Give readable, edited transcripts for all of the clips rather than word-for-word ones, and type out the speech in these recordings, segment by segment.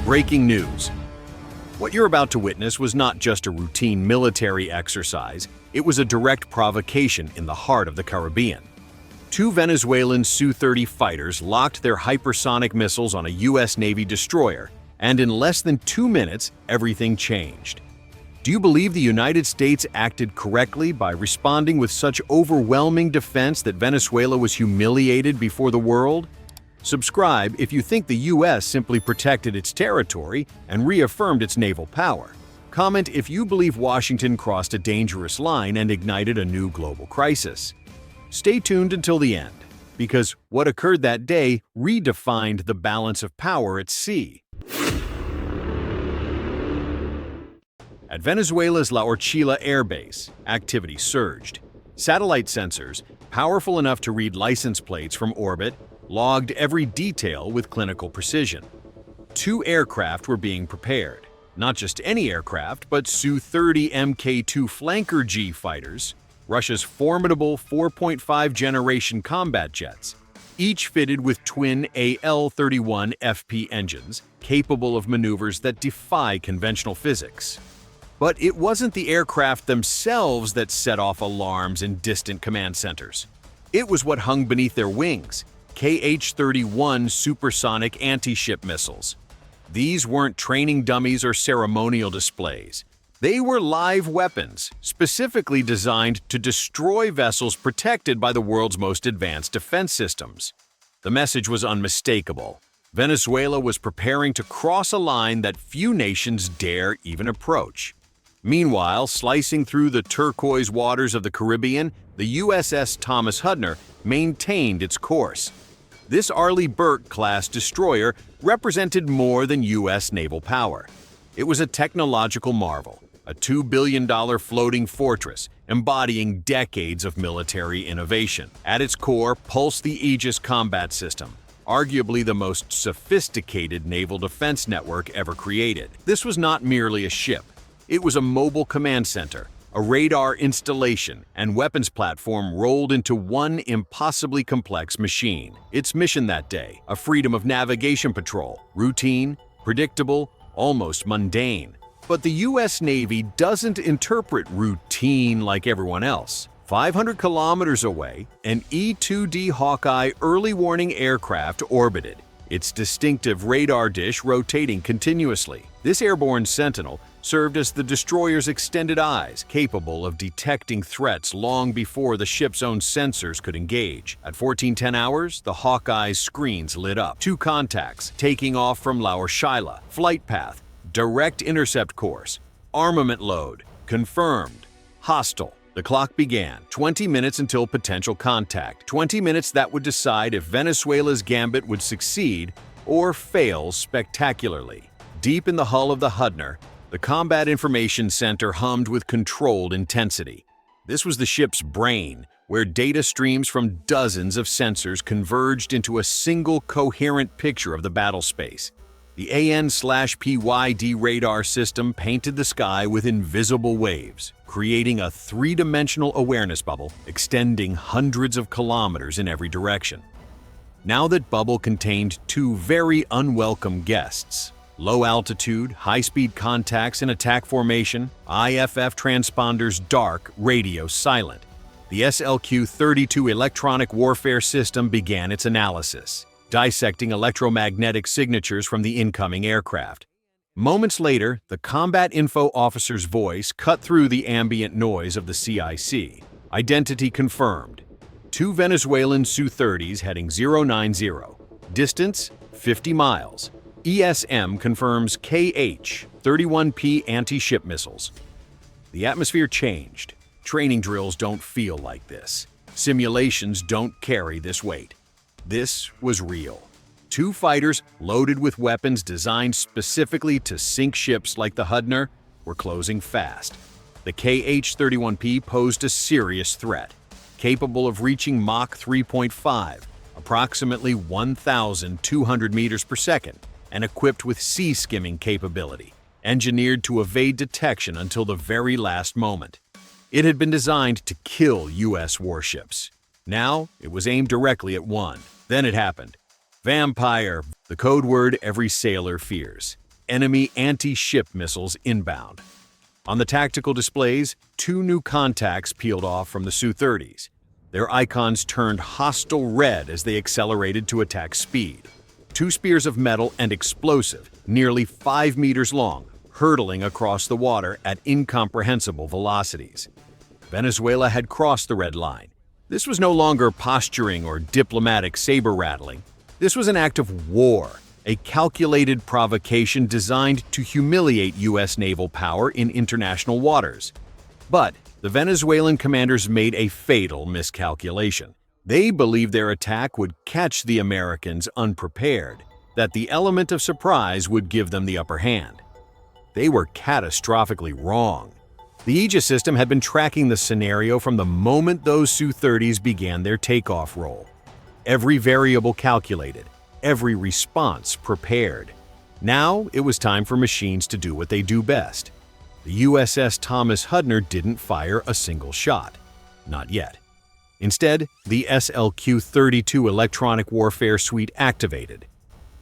Breaking news. What you're about to witness was not just a routine military exercise, it was a direct provocation in the heart of the Caribbean. Two Venezuelan Su-30 fighters locked their hypersonic missiles on a U.S. Navy destroyer, and in less than 2 minutes, everything changed. Do you believe the United States acted correctly by responding with such overwhelming defense that Venezuela was humiliated before the world? Subscribe if you think the U.S. simply protected its territory and reaffirmed its naval power. Comment if you believe Washington crossed a dangerous line and ignited a new global crisis. Stay tuned until the end, because what occurred that day redefined the balance of power at sea. At Venezuela's La Orchila Air Base, activity surged. Satellite sensors, powerful enough to read license plates from orbit, logged every detail with clinical precision. 2 aircraft were being prepared. Not just any aircraft, but Su-30 Mk2 Flanker G fighters, Russia's formidable 4.5 generation combat jets, each fitted with twin AL-31 FP engines, capable of maneuvers that defy conventional physics. But it wasn't the aircraft themselves that set off alarms in distant command centers. It was what hung beneath their wings, KH-31 supersonic anti-ship missiles. These weren't training dummies or ceremonial displays. They were live weapons, specifically designed to destroy vessels protected by the world's most advanced defense systems. The message was unmistakable. Venezuela was preparing to cross a line that few nations dare even approach. Meanwhile, slicing through the turquoise waters of the Caribbean, the USS Thomas Hudner maintained its course. This Arleigh Burke-class destroyer represented more than U.S. naval power. It was a technological marvel, a $2 billion floating fortress embodying decades of military innovation. At its core pulsed the Aegis combat system, arguably the most sophisticated naval defense network ever created. This was not merely a ship. It was a mobile command center, a radar installation, and weapons platform rolled into one impossibly complex machine. Its mission that day, a freedom of navigation patrol, routine, predictable, almost mundane. But the U.S. Navy doesn't interpret routine like everyone else. 500 kilometers away, an E-2D Hawkeye early warning aircraft orbited, its distinctive radar dish rotating continuously. This airborne sentinel served as the destroyer's extended eyes, capable of detecting threats long before the ship's own sensors could engage. At 1410 hours, the Hawkeye's screens lit up. 2 contacts, taking off from La Orchila. Flight path, direct intercept course. Armament load, confirmed. Hostile. The clock began. 20 minutes until potential contact. 20 minutes that would decide if Venezuela's Gambit would succeed or fail spectacularly. Deep in the hull of the Hudner, the Combat Information Center hummed with controlled intensity. This was the ship's brain, where data streams from dozens of sensors converged into a single coherent picture of the battle space. The AN/PYD radar system painted the sky with invisible waves, creating a 3-dimensional awareness bubble extending hundreds of kilometers in every direction. Now that bubble contained 2 very unwelcome guests. Low altitude, high-speed contacts in attack formation, IFF transponders dark, radio silent. The SLQ-32 electronic warfare system began its analysis, dissecting electromagnetic signatures from the incoming aircraft. Moments later, the combat info officer's voice cut through the ambient noise of the CIC. Identity confirmed. 2 Venezuelan Su-30s heading 090. Distance, 50 miles. ESM confirms KH-31P anti-ship missiles. The atmosphere changed. Training drills don't feel like this. Simulations don't carry this weight. This was real. 2 fighters, loaded with weapons designed specifically to sink ships like the Hudner, were closing fast. The KH-31P posed a serious threat, capable of reaching Mach 3.5, approximately 1,200 meters per second, and equipped with sea-skimming capability, engineered to evade detection until the very last moment. It had been designed to kill U.S. warships. Now, it was aimed directly at one. Then it happened. Vampire, the code word every sailor fears. enemy anti-ship missiles inbound. On the tactical displays, 2 new contacts peeled off from the Su-30s. Their icons turned hostile red as they accelerated to attack speed. 2 spears of metal and explosive, nearly 5 meters long, hurtling across the water at incomprehensible velocities. Venezuela had crossed the red line. This was no longer posturing or diplomatic saber-rattling. This was an act of war, a calculated provocation designed to humiliate U.S. naval power in international waters. But the Venezuelan commanders made a fatal miscalculation. They believed their attack would catch the Americans unprepared, that the element of surprise would give them the upper hand. They were catastrophically wrong. The Aegis system had been tracking the scenario from the moment those Su-30s began their takeoff roll. Every variable calculated, every response prepared. Now it was time for machines to do what they do best. The USS Thomas Hudner didn't fire a single shot. Not yet. Instead, the SLQ-32 electronic warfare suite activated.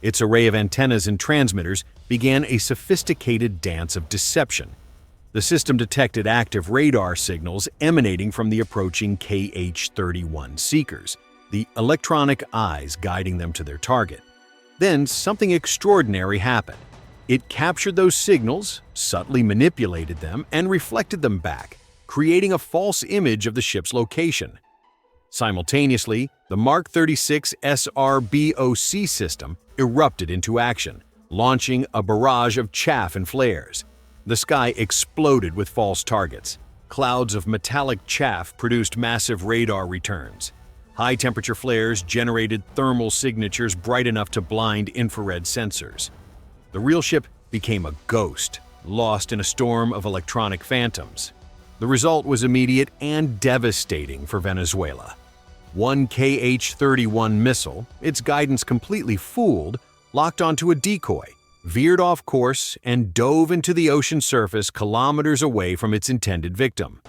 Its array of antennas and transmitters began a sophisticated dance of deception. The system detected active radar signals emanating from the approaching KH-31 seekers, the electronic eyes guiding them to their target. Then something extraordinary happened. It captured those signals, subtly manipulated them, and reflected them back, creating a false image of the ship's location. Simultaneously, the Mark 36 SRBOC system erupted into action, launching a barrage of chaff and flares. The sky exploded with false targets. Clouds of metallic chaff produced massive radar returns. High-temperature flares generated thermal signatures bright enough to blind infrared sensors. The real ship became a ghost, lost in a storm of electronic phantoms. The result was immediate and devastating for Venezuela. One KH-31 missile, its guidance completely fooled, locked onto a decoy, veered off course, and dove into the ocean surface kilometers away from its intended victim.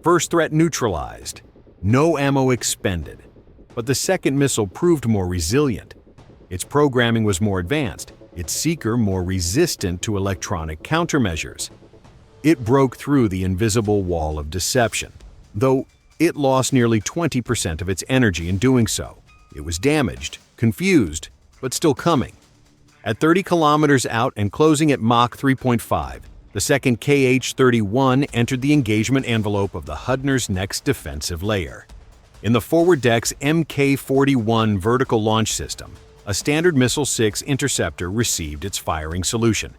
First threat neutralized. No ammo expended. But the second missile proved more resilient. Its programming was more advanced, its seeker more resistant to electronic countermeasures. It broke through the invisible wall of deception, though it lost nearly 20% of its energy in doing so. It was damaged, confused, but still coming. At 30 kilometers out and closing at Mach 3.5, the second KH-31 entered the engagement envelope of the Hudner's next defensive layer. In the forward deck's Mk-41 vertical launch system, a Standard Missile-6 interceptor received its firing solution.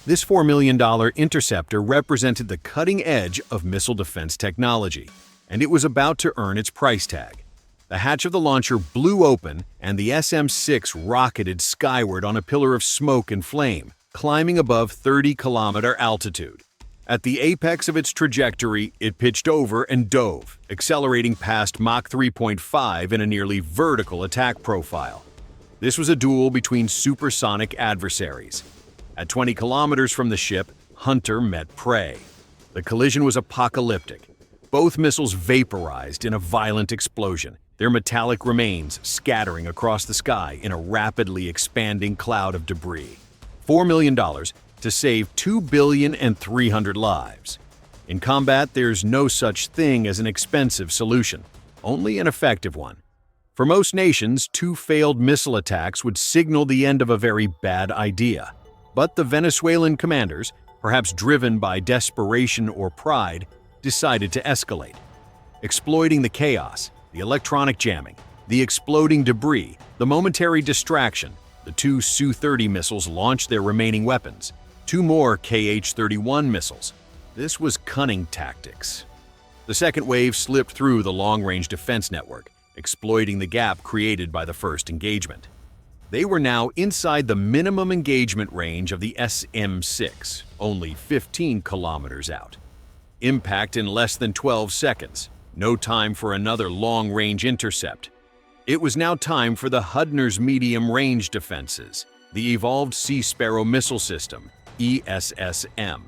This $4 million interceptor represented the cutting edge of missile defense technology, and it was about to earn its price tag. The hatch of the launcher blew open, and the SM-6 rocketed skyward on a pillar of smoke and flame, climbing above 30-kilometer altitude. At the apex of its trajectory, it pitched over and dove, accelerating past Mach 3.5 in a nearly vertical attack profile. This was a duel between supersonic adversaries. At 20 kilometers from the ship, hunter met prey. The collision was apocalyptic. Both missiles vaporized in a violent explosion, their metallic remains scattering across the sky in a rapidly expanding cloud of debris. $4 million to save 2,300,000,000 lives. In combat, there's no such thing as an expensive solution, only an effective one. For most nations, 2 failed missile attacks would signal the end of a very bad idea. But the Venezuelan commanders, perhaps driven by desperation or pride, decided to escalate. Exploiting the chaos, the electronic jamming, the exploding debris, the momentary distraction, the 2 Su-30 missiles launched their remaining weapons. 2 more KH-31 missiles. This was cunning tactics. The second wave slipped through the long-range defense network, exploiting the gap created by the first engagement. They were now inside the minimum engagement range of the SM-6, only 15 kilometers out. Impact in less than 12 seconds. No time for another long-range intercept. It was now time for the Hudner's medium-range defenses, the Evolved Sea Sparrow Missile System, ESSM.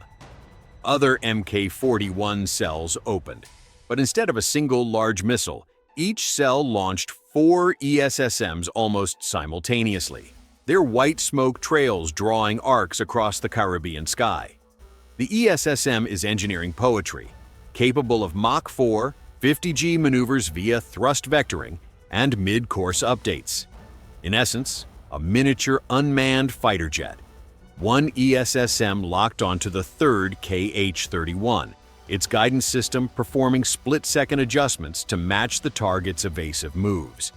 Other Mk-41 cells opened, but instead of a single large missile, each cell launched 4 ESSMs almost simultaneously. their white smoke trails drawing arcs across the Caribbean sky. The ESSM is engineering poetry, capable of Mach 4, 50G maneuvers via thrust vectoring, and mid-course updates. In essence, a miniature unmanned fighter jet. One ESSM locked onto the third KH-31, its guidance system performing split-second adjustments to match the target's evasive moves.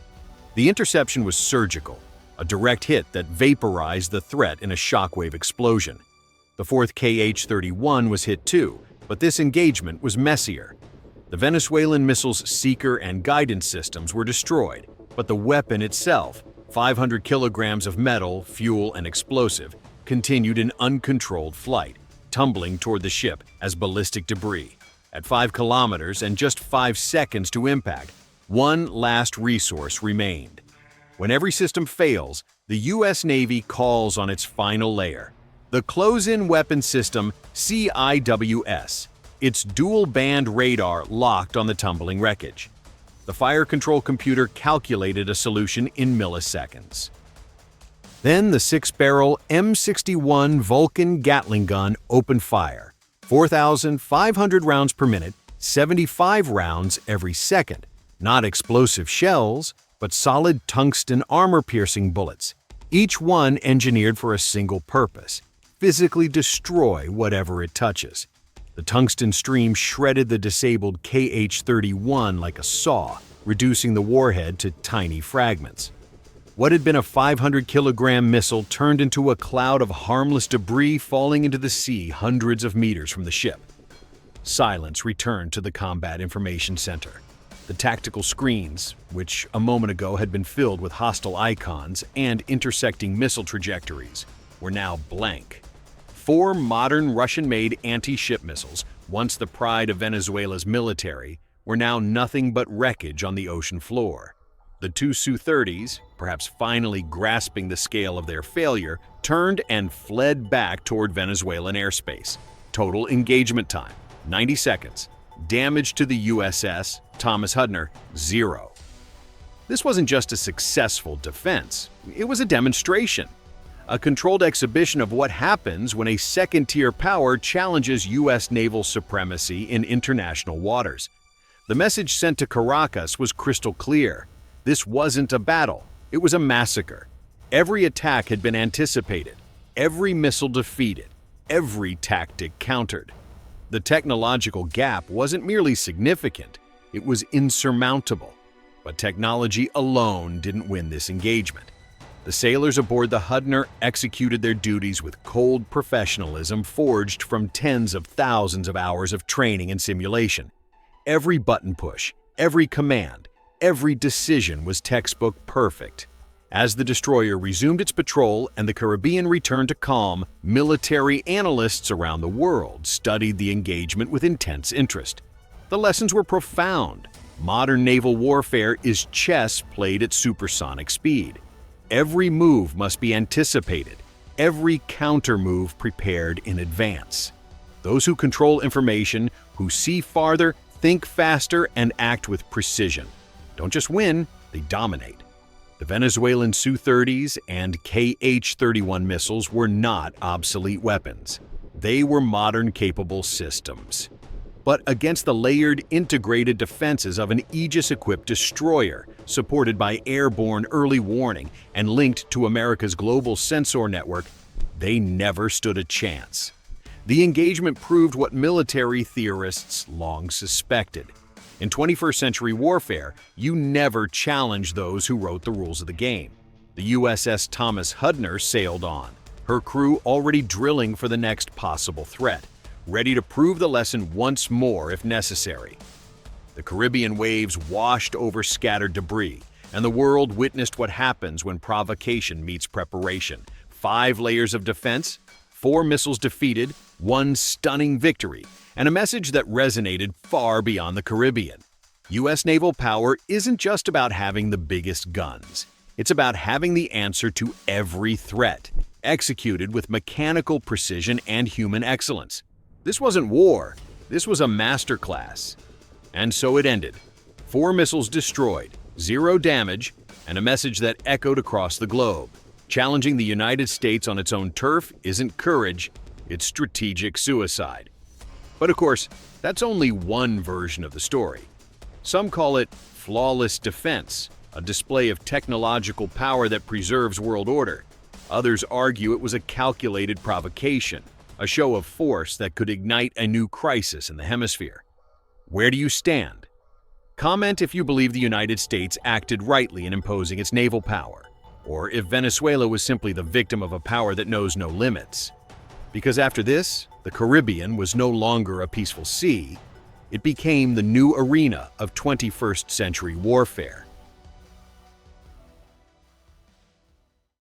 The interception was surgical, a direct hit that vaporized the threat in a shockwave explosion. The fourth KH-31 was hit too, but this engagement was messier. The Venezuelan missile's seeker and guidance systems were destroyed, but the weapon itself, 500 kilograms of metal, fuel, and explosive, continued in uncontrolled flight, tumbling toward the ship as ballistic debris. At 5 kilometers and just 5 seconds to impact, one last resource remained. When every system fails, the U.S. Navy calls on its final layer, the close-in weapon system CIWS, its dual-band radar locked on the tumbling wreckage. The fire control computer calculated a solution in milliseconds. Then the 6-barrel M61 Vulcan Gatling gun opened fire, 4,500 rounds per minute, 75 rounds every second. Not explosive shells, but solid tungsten armor-piercing bullets, each one engineered for a single purpose: physically destroy whatever it touches. The tungsten stream shredded the disabled KH-31 like a saw, reducing the warhead to tiny fragments. What had been a 500-kilogram missile turned into a cloud of harmless debris falling into the sea hundreds of meters from the ship. Silence returned to the Combat Information Center. The tactical screens, which a moment ago had been filled with hostile icons and intersecting missile trajectories, were now blank. 4 modern Russian-made anti-ship missiles, once the pride of Venezuela's military, were now nothing but wreckage on the ocean floor. The 2 Su-30s, perhaps finally grasping the scale of their failure, turned and fled back toward Venezuelan airspace. Total engagement time, 90 seconds. Damage to the USS Thomas Hudner, 0. This wasn't just a successful defense, it was a demonstration. A controlled exhibition of what happens when a second-tier power challenges U.S. naval supremacy in international waters. The message sent to Caracas was crystal clear. This wasn't a battle, it was a massacre. Every attack had been anticipated, every missile defeated, every tactic countered. The technological gap wasn't merely significant, it was insurmountable. But technology alone didn't win this engagement. The sailors aboard the Hudner executed their duties with cold professionalism forged from tens of thousands of hours of training and simulation. Every button push, every command, every decision was textbook perfect. As the destroyer resumed its patrol and the Caribbean returned to calm, military analysts around the world studied the engagement with intense interest. The lessons were profound. Modern naval warfare is chess played at supersonic speed. Every move must be anticipated, every counter-move prepared in advance. Those who control information, who see farther, think faster, and act with precision don't just win, they dominate. The Venezuelan Su-30s and KH-31 missiles were not obsolete weapons. They were modern capable systems. But against the layered, integrated defenses of an Aegis-equipped destroyer, supported by airborne early warning and linked to America's global sensor network, they never stood a chance. The engagement proved what military theorists long suspected. In 21st century warfare, you never challenge those who wrote the rules of the game. The USS Thomas Hudner sailed on, her crew already drilling for the next possible threat, ready to prove the lesson once more if necessary. The Caribbean waves washed over scattered debris, and the world witnessed what happens when provocation meets preparation. 5 layers of defense, 4 missiles defeated, 1 stunning victory, and a message that resonated far beyond the Caribbean. U.S. naval power isn't just about having the biggest guns. It's about having the answer to every threat, executed with mechanical precision and human excellence. This wasn't war, this was a masterclass. And so it ended. 4 missiles destroyed, 0 damage, and a message that echoed across the globe. Challenging the United States on its own turf isn't courage, it's strategic suicide. But of course, that's only one version of the story. Some call it flawless defense, a display of technological power that preserves world order. Others argue it was a calculated provocation, a show of force that could ignite a new crisis in the hemisphere. Where do you stand? Comment if you believe the United States acted rightly in imposing its naval power, or if Venezuela was simply the victim of a power that knows no limits. Because after this, the Caribbean was no longer a peaceful sea, it became the new arena of 21st century warfare.